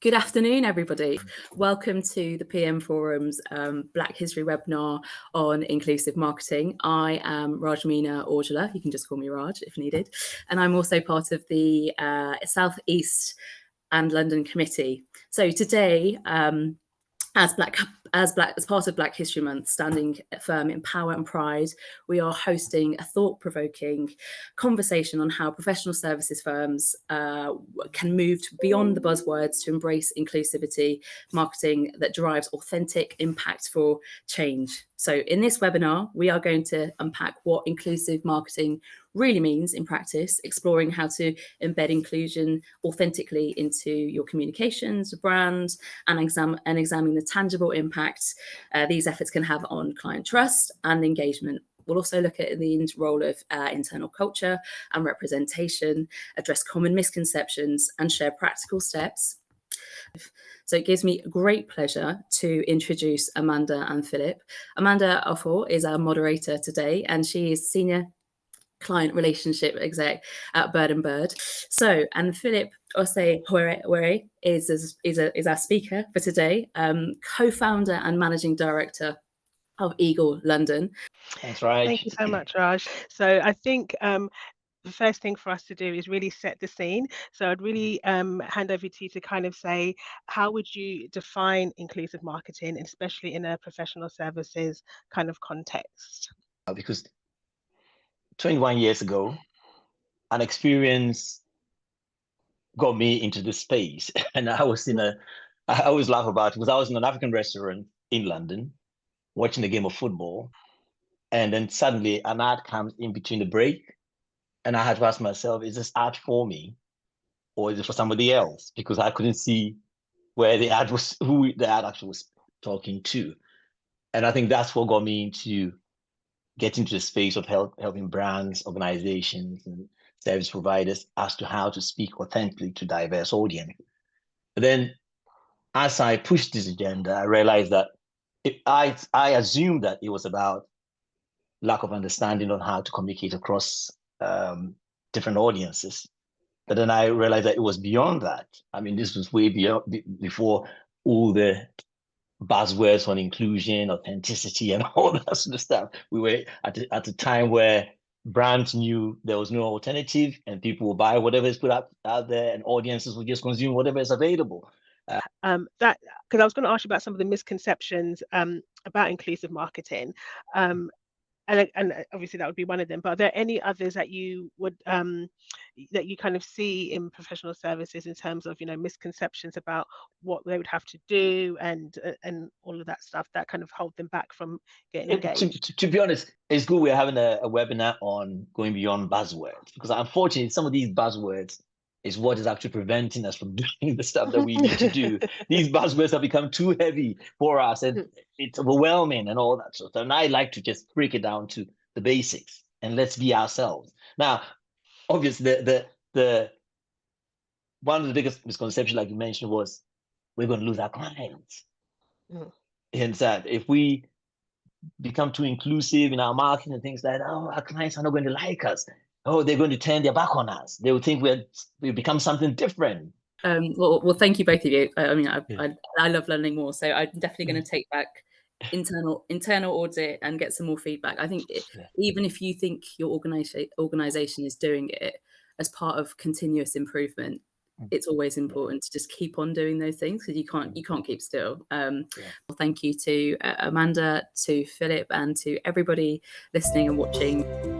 Good afternoon, everybody. Welcome to the PM Forum's Black History webinar on inclusive marketing. I am Rajmeena Aujla. You can just call me Raj if needed. And I'm also part of the South East and London committee. So today, as part of Black History Month, standing firm in power and pride, we are hosting a thought-provoking conversation on how professional services firms can move beyond the buzzwords to embrace inclusivity marketing that drives authentic, impactful change. So in this webinar, we are going to unpack what inclusive marketing really means in practice, exploring how to embed inclusion authentically into your communications, brands, and examining the tangible impact these efforts can have on client trust and engagement. We'll also look at the role of internal culture and representation, address common misconceptions, and share practical steps. So it gives me great pleasure to introduce Amanda and Philip. Amanda Offal is our moderator today, and she is Senior Client Relationship Exec at Bird & Bird. So, and Philip Osei-Were is our speaker for today, co-founder and managing director of Eagle London. Thanks, Raj. Thank you so much, Raj. So I think the first thing for us to do is really set the scene. So I'd really hand over to you to kind of say, how would you define inclusive marketing, especially in a professional services kind of context? Because 21 years ago, an experience got me into this space. And I always laugh about it because I was in an African restaurant in London watching a game of football. And then suddenly an ad comes in between the break. And I had to ask myself, is this ad for me or is it for somebody else? Because I couldn't see where the ad was, who the ad actually was talking to. And I think that's what got me into getting to the space of helping brands, organizations, and service providers as to how to speak authentically to diverse audience. But then as I pushed this agenda, I realized that I assumed that it was about lack of understanding on how to communicate across different audiences. But then I realized that it was beyond that. I mean, this was way before all the buzzwords on inclusion, authenticity, and all that sort of stuff. We were at a time where brands knew there was no alternative and people will buy whatever is put out there and audiences will just consume whatever is available. Because I was going to ask you about some of the misconceptions about inclusive marketing. And obviously that would be one of them, but are there any others that you would that you kind of see in professional services in terms of, misconceptions about what they would have to do and all of that stuff that kind of hold them back from getting engaged? To be honest, it's good we're having a webinar on going beyond buzzwords, because unfortunately some of these buzzwords is what is actually preventing us from doing the stuff that we need to do. These buzzwords have become too heavy for us and it's overwhelming and all that sort of stuff. And I like to just break it down to the basics and let's be ourselves. Now, obviously, the one of the biggest misconceptions, like you mentioned, was we're going to lose our clients. And that if we become too inclusive in our marketing and things like that, our clients are not going to like us. They're going to turn their back on us. They will think we become something different. Well, thank you both of you. I mean, I love learning more, so I'm definitely going to take back internal audit and get some more feedback. I think even if you think your organization is doing it as part of continuous improvement, it's always important to just keep on doing those things because you can't keep still. Well, thank you to Amanda, to Philip, and to everybody listening and watching.